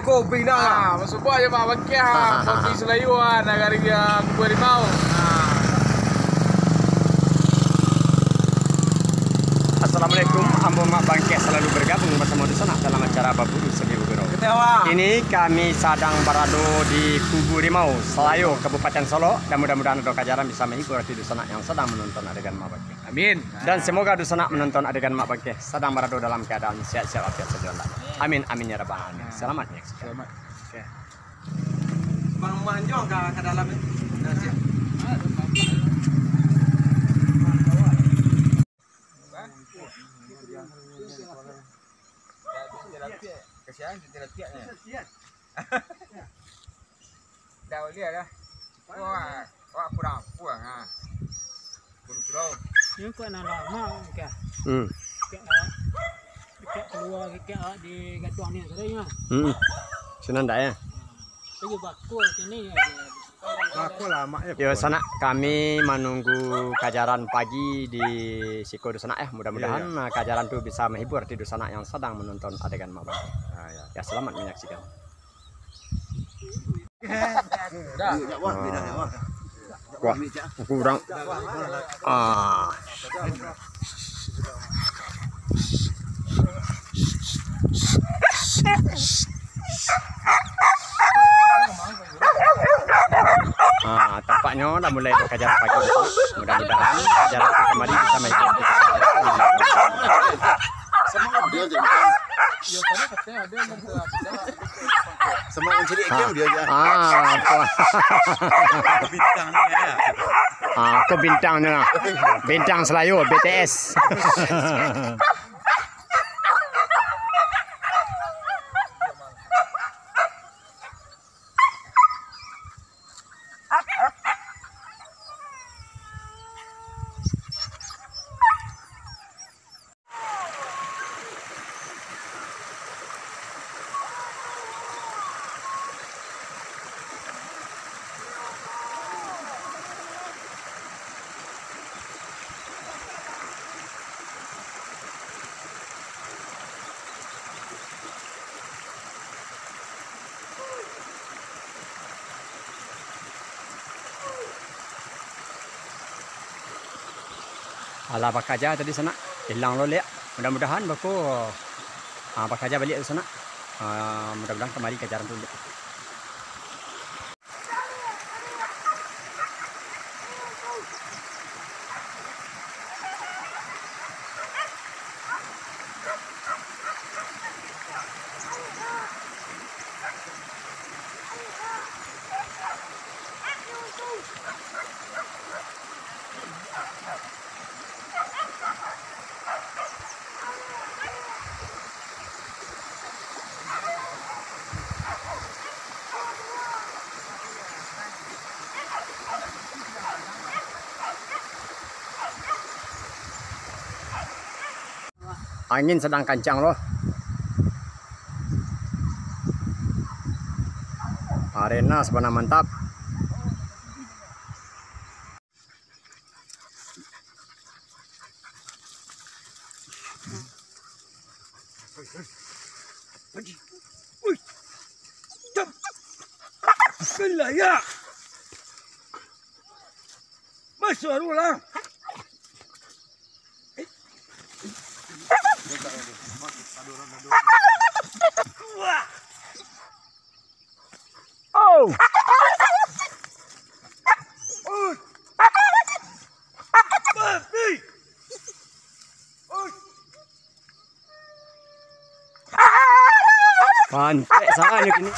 Kopi dah. Masuk buat je mak bakir kopi Selayuan dari Kubur Rimau. Assalamualaikum, ambo mak bangkit selalu bergabung bersama di sana dalam acara Baburu Segi Bugero. Ini kami sedang berada di Kubur Rimau, Selayu, Kabupaten Solo, dan mudah-mudahan ada kajaran bisa menghibur hati dusanak yang sedang menonton adegan mak bangkit. Amin. Dan semoga dusanak menonton adegan mak bangkit sedang berada dalam keadaan sehat-sehat afiat sejalan. Amin amin ya rabbal alamin. Selamat ya. Selamat. Oke. Bang Manjong ke dalam itu. Kesian tidak tiaknya. Dah dia dah. Wah kurang ha. Kurang. Ini kok nak lama ke? Kek keluar kek di gaduh ni katanya. Senang tak ya? Pergi bakul sini. Aku lama ya. Yo sana kami menunggu kajaran pagi di Siko Dusanak ya. Mudah-mudahan kajaran itu bisa menghibur di Dusanak yang sedang menonton adegan mak bangkit. Ya selamat menyaksikan. Wah, kurang. Tampaknya dah mulai berkajaran pagi. Mudah-mudahan kajaran itu kembali bisa menghibur. Semua mencari game dia aja. Bintangnya ya. Ke bintangnya. Bintang Selayu BTS. Alah bakaja tadi sana hilang lo lihat. Mudah-mudahan baku bakaja balik ke sana. Mudah-mudahan kembali kajaran dulu. Angin sedang kencang loh. Arena sebenarnya mantap. Ya. Masuk lah. Oh. Pantai sana ini.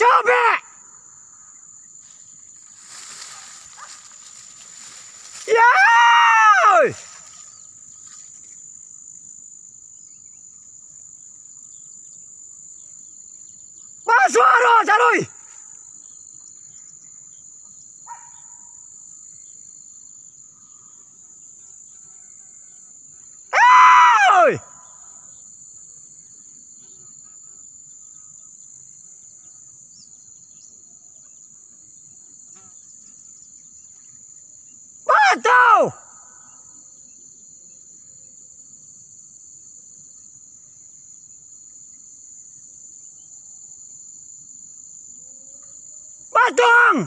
Cobek. Ya. Suara Saroi. Hey! Batu! Batang!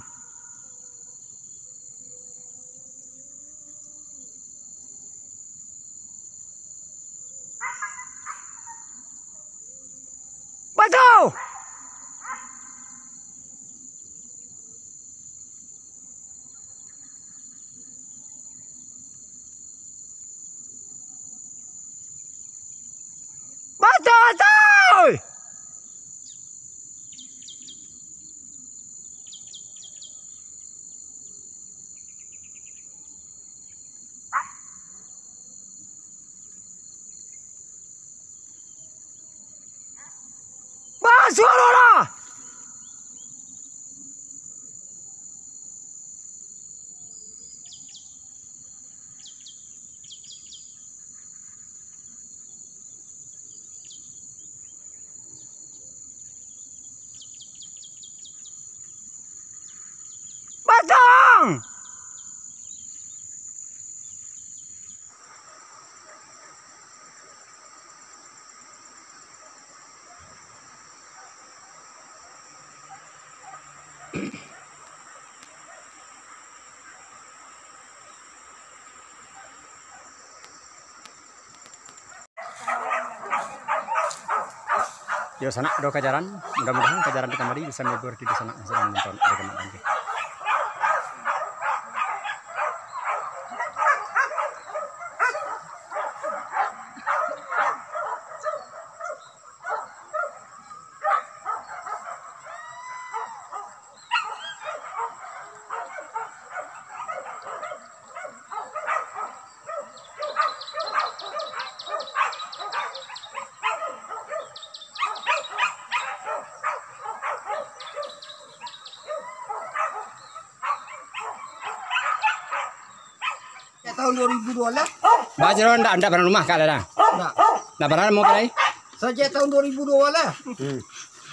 Batu! Batu! Suara! Batang! Yo sana do kajaran, mudah-mudahan kajaran kita mari bisa menghibur di sana sedang menonton bagaimana bangkit. Tahun 2012 Bajro ndak pernah rumah kak dah. Ndak pernah mau pelai. sejak tahun 2012 lah.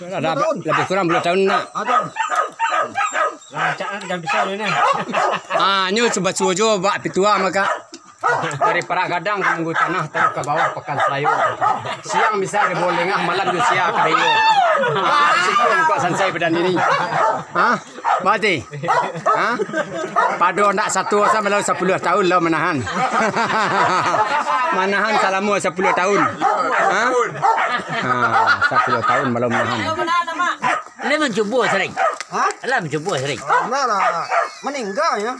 Ada lebih kurang 2 tahun nak. Ada. Lancaran kan bisa ni. Nyu coba sujo bak pitua maka dari Perak Gadang ke Munggu Tanah terus ke bawah Pekan Selayu. Siang bisa ke Bolengah, malam di Sia ke Dayo. Situ kok sansai badan ini. Mati. Pado ndak satu sama lalu 10 tahun lo menahan. Menahan salamu 10 tahun. 10 tahun belum menahan. Ini mencuba sering. Alah mencuba sering. Nah lah, meninggal ya.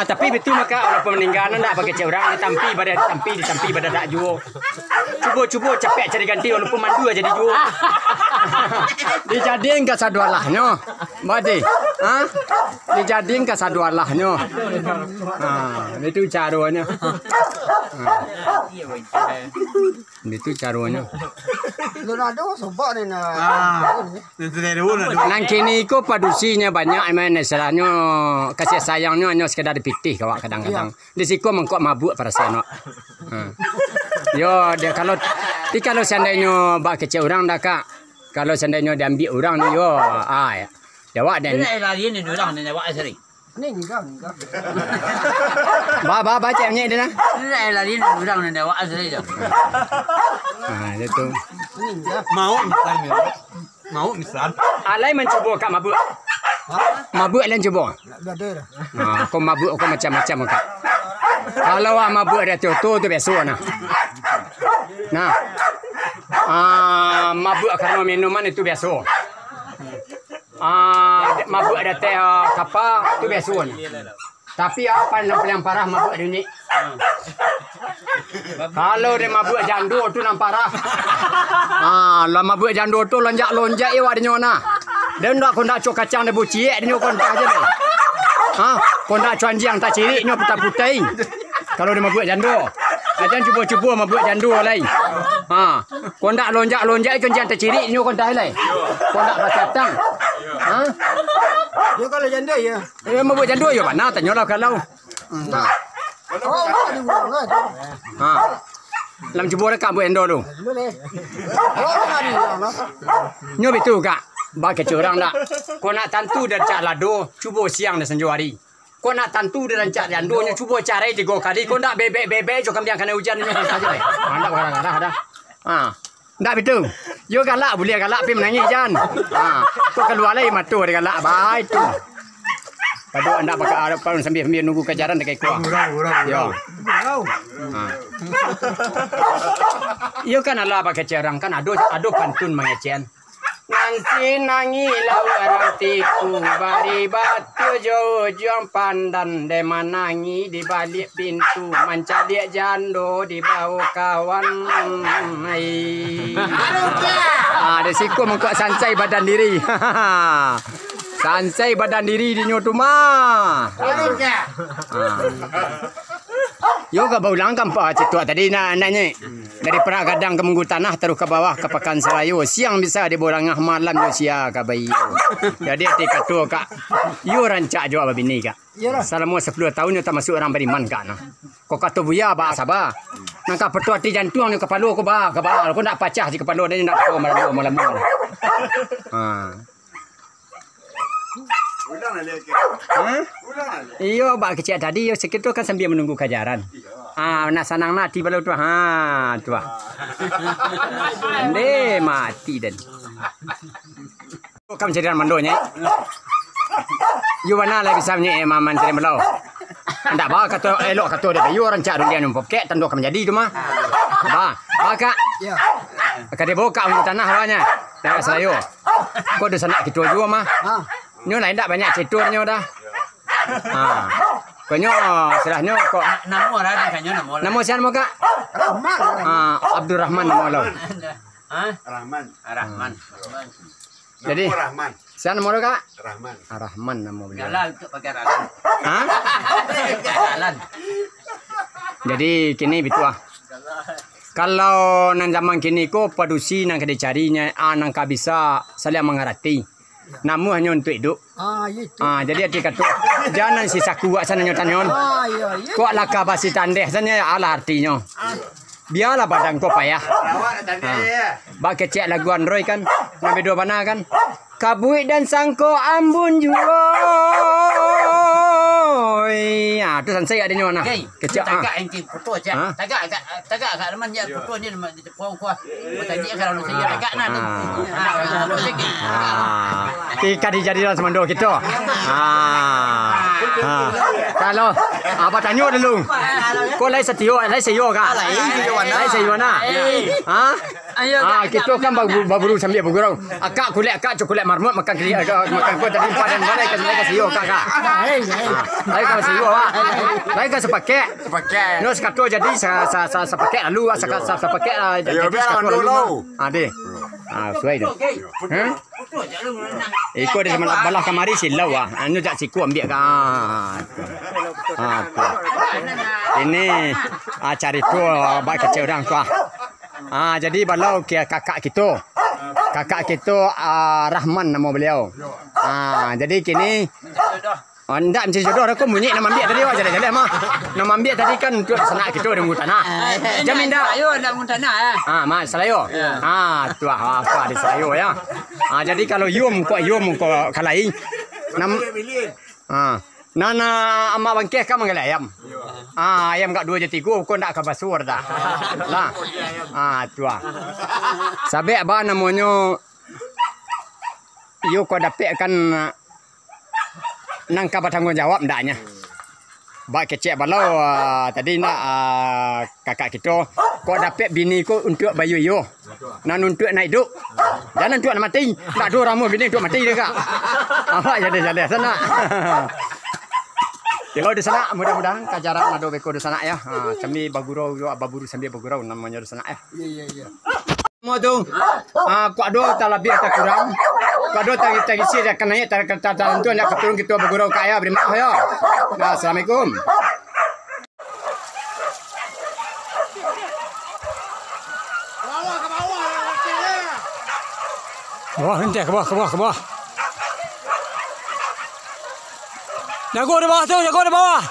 Tapi betul maka walaupun meninggal ndak pakai orang ditampi pada dak juo. Cuba capek cari ganti walaupun mandu aja dijuo. Dijadiin ke sadualahnya. Badi. Dijadiin ke sadualahnya. Itu caranya. Itu caranya. Leonardo sobat ni nah. Nang kini ko padusinya banyak emang istilahnya kasih sayangnya hanya sekedar dipitih kawak kadang-kadang. Di siku mengkok mabuk para seno. Yo dia kalau seandainya bak kecil orang dah kak. Kalau seandainya diambil orang ni yo ya. Jawab dan Ini lari ni orang ni awak sering. Meninggal. baca nya dia nah. Ini lari ni orang ni awak sering dah. Itu. Mau misal. Alai mencuba kak mabuk. Mabuk lain cuba. Dah ada dah. Kau mabuk kau macam-macam kak. Kalau awak mabuk ada tu biasa nah. Mabuk karena minuman itu biasa. Mabuk ada teh kapal itu biasa. Tapi apa yang paling parah mabuk di ni? Kalau dia mabuk jando tu nampak parah. Lah mabuk jando tu lonjak-lonjak awak dia nyona. Dia ndak kondak cok kacang dia buciek dia kondak aja deh. Kondak cuanjiang tak ciri nyo putai-putai. Kalau dia mabuk jando. Jangan cuba-cuba mabuk jando lain. Kondak lonjak-lonjak cuanjiang tak ciri nyo kondak lain. Kondak kacang. Dia kalau janda ya. Mabuk jando yo mana tanyalah kalau. Lam cuba rekam buat endo tu. Nyo betul kak. Bagi curang dah. Kau nak tantu dan cak lado, cuba siang dan senja hari. Kau nak tantu dan cak jando, nyo cuba cari 3 kali. Kau nak bebek jom kami kena hujan nyo saja deh. Anda bergarang dah. Ndak betul. Yo galak boleh galak pi menangis jan. Kau keluar lagi matu dia galak baik tu. Padu anda pakai apa sambil nunggu kejaran dekat kuah. Yo. Yo kan ala pakai cerang kan ado pantun mengecen. Nanti nangi lau aratiku bari batu jojong pandan de manangi di balik pintu mencari jando di bawah kawan. Ada siku mengkok sansai badan diri. Sansai badan diri di nyotuma. Yo ka bau langkam pa citua tadi nanya. Dari perak gadang ke munggu tanah terus ke bawah ke Pekan Selayu. Siang bisa di Borangah malam yo sia ka bayi. Jadi ti katua kak. Yo rancak jo abini kak. Selama 10 tahun yo tak masuk orang beriman kak nah. Kok kata buya ba sabah. Nangka petua ti jantung ni kepala ko ba ko nak pacah di kepala dia nak ko malam. Iyo bak kecil tadi yo sekitu kan sambil menunggu kajaran. Nak sanang mati balau tu. Tu. Ande mati dan. Kam cerian mandonya. Yo mana lagi bisa nye maman cerian balau. Ndak ba kata elok kata dia yo rancak dia numpuk kek tando kam jadi tu mah. Ba kak. Ya. Kade boka mu tanah awaknya. Dah sayo. Kau dah sanak kita juga mah. Nyo lain tak banyak ceturnya dah. Konyo selahnya kok Namo ada kanyo namo. nama siapa nama kak? Rahman. Abdurrahman nama lo. Rahman. Jadi Rahman. siapa nama lo kak? Rahman. Rahman nama beliau. Galal tu pakai ralan. Ralan. Jadi kini bitua. Kalau nang zaman kini ko padusi nang kena carinya nang ka bisa saling mengerti. Namu hanya untuk hidup. Jadi dia kata jangan sisa kuat sana nyotanyon. Kuat lah kabasi tandeh sana ala artinya. Biarlah badan kau payah. Bak kecek lagu Android kan. Nabi dua mana kan. Kabuik dan sangko ambun juoi. Tu sansai ada nyo nah. Kecek tagak yang foto aja. Tagak kat teman dia foto ni kuah. Tadi kalau lu saya tagak nah. Tika dijadilah semando kita. Kalau apa tanya dulu. Kau lai setio kak? Lai seyo na. Kita kan baru sambil bergurau. Akak kulit marmut makan kau tadi padan mana ke seyo kak. Lai kan seyo ah. Lai kan sepaket. No sekato jadi sepaket lalu sepaket jadi sekato lalu. Deh. Suai tu. Ikut dia balah kamari silau anu jak siku ambil kan. Ini cari tu bak kecil orang tu. Jadi balau kakak kita. Rahman nama beliau. Jadi kini ndak mesti jodoh aku bunyi nama ambil tadi awak jalan-jalan mah. Nama ambil tadi kan untuk senak kita di mulut tanah. Jamin dah. Ayo nak mulut tanah Mas Selayo. Tu apa di Selayo ya. Jadi kalau yum ko kalai. Nana ama bangkeh ka mangal ayam. Ayam gak 2 jati ko ndak ka basur dah. Lah. Tu. Sabe ba namanya yo ko dapet kan nang ka bertanggung jawab ndaknya. Bak kecek balau tadi nak kakak kita kau dapat bini ko untuk bayu yo. Nan untuk naik hidup. Jangan untuk nak mati. Tak ada ramu bini untuk mati dia kak. Apa jadi sana. Yo di sana mudah-mudahan kajaran nado beko di sana ya. Kami bagurau yo ababuru sambil bagurau namanya di sana ya. Iya. Mau tuh, kuado tak lebih atau kurang. Kuado tak isi dah kena ya tak tentu nak keturun kita bagurau kaya beri maaf ya. Nah, assalamualaikum. Wah, nanti ke bawah. Jago di bawah tuh, jago di bawah.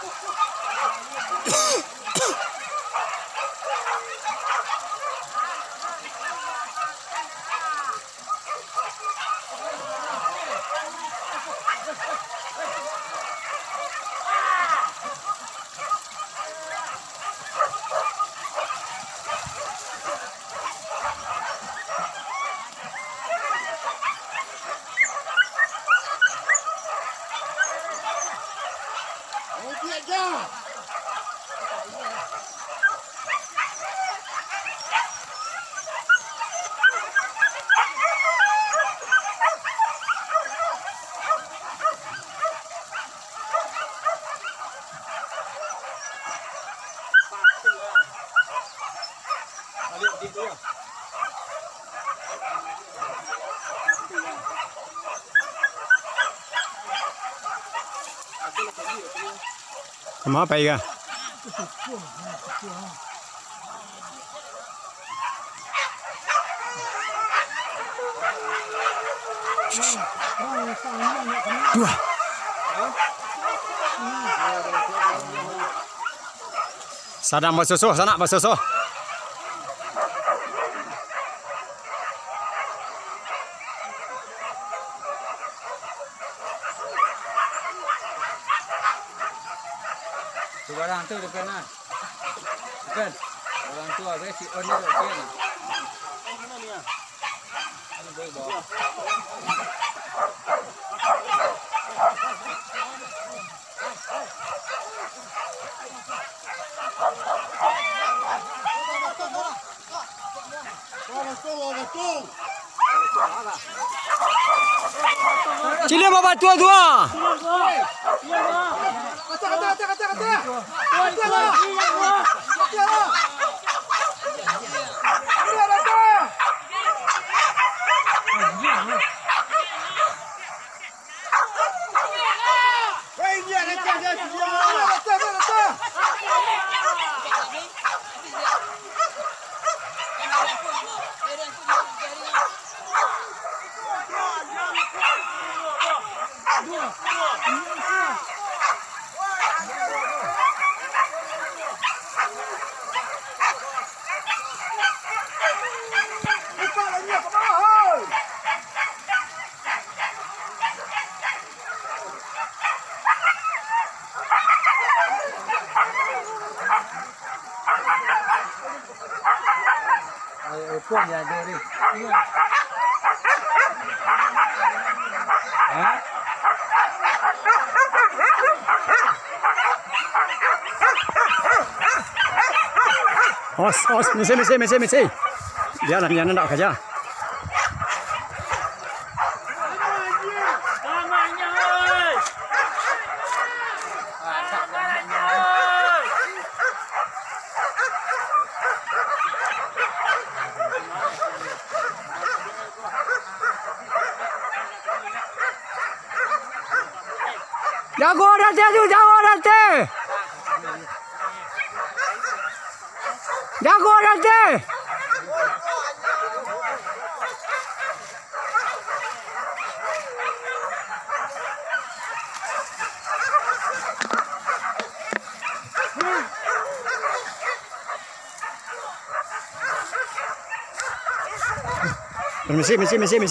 Sama apa ya? Dua. Sadang bersusuh, sana bersusuh. Orang tu depan lah. Depan. Orang tu ada si on ni depan. Cili bawa tua. Pun yang ada ni. Os, misi. Dia nak kerja. Jago nanti.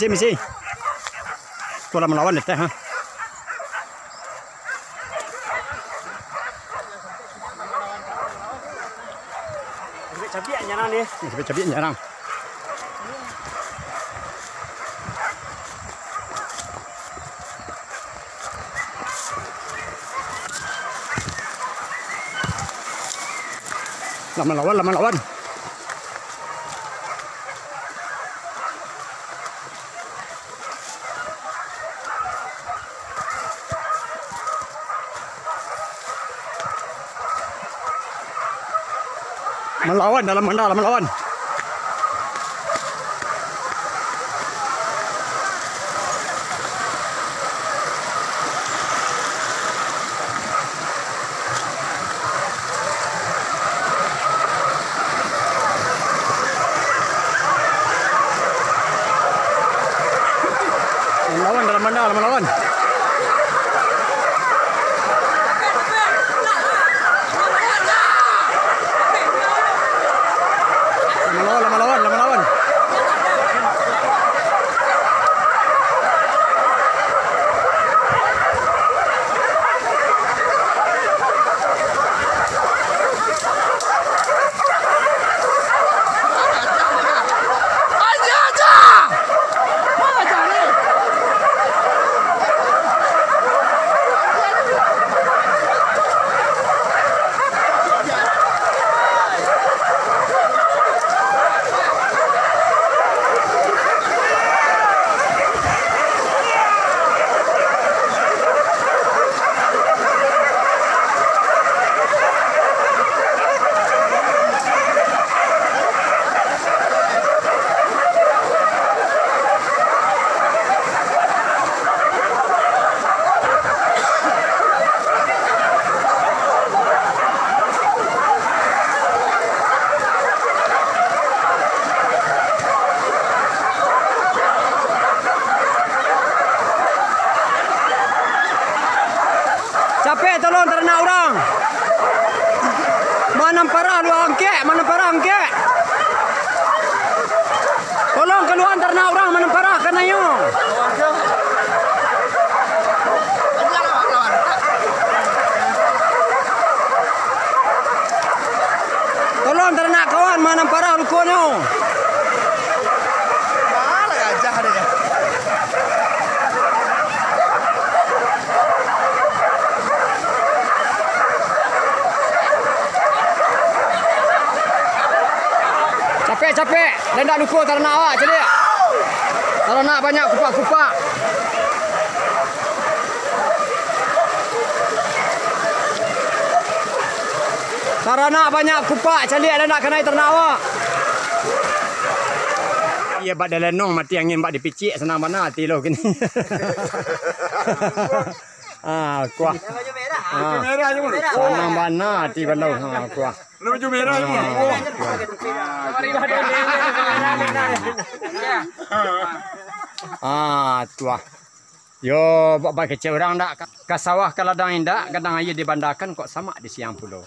Misi. Kau melawan deh, ha? Cabai nyarang. Lama lawan. Melawan dalam mandala melawan. Melawan dalam mandala melawan. Melawan. Capek tolong ternak orang. Mana parah lu angke? Mana parah angke? Tolong keluar ternak orang mana parah kena yo. Tolong ternak kawan mana parah lu konyo. Malah gajah dia. Capek. Dan tak lupa ternak awak jadi. Ternak banyak kupak-kupak. Ternak banyak kupak calik dan nak kena ternak awak. Ia bak dalenong mati angin bak dipicik senang mana hati lo kini. Kuah. Baju merah. Merah je pun. Senang mana hati balau. Kuah. Baju merah je pun. Tuah. Yo, buat kecil orang dak ke sawah ke ladang indak, kadang air dibandakan kok sama di siang pulau.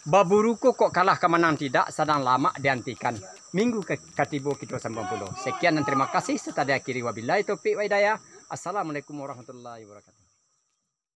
Baburuku kok kalah ke menang tidak, sedang lama dihentikan. Minggu ke Katibo Kito 90. Sekian dan terima kasih serta diakhiri wabillahi taufiq wa hidayah. Assalamualaikum warahmatullahi wabarakatuh.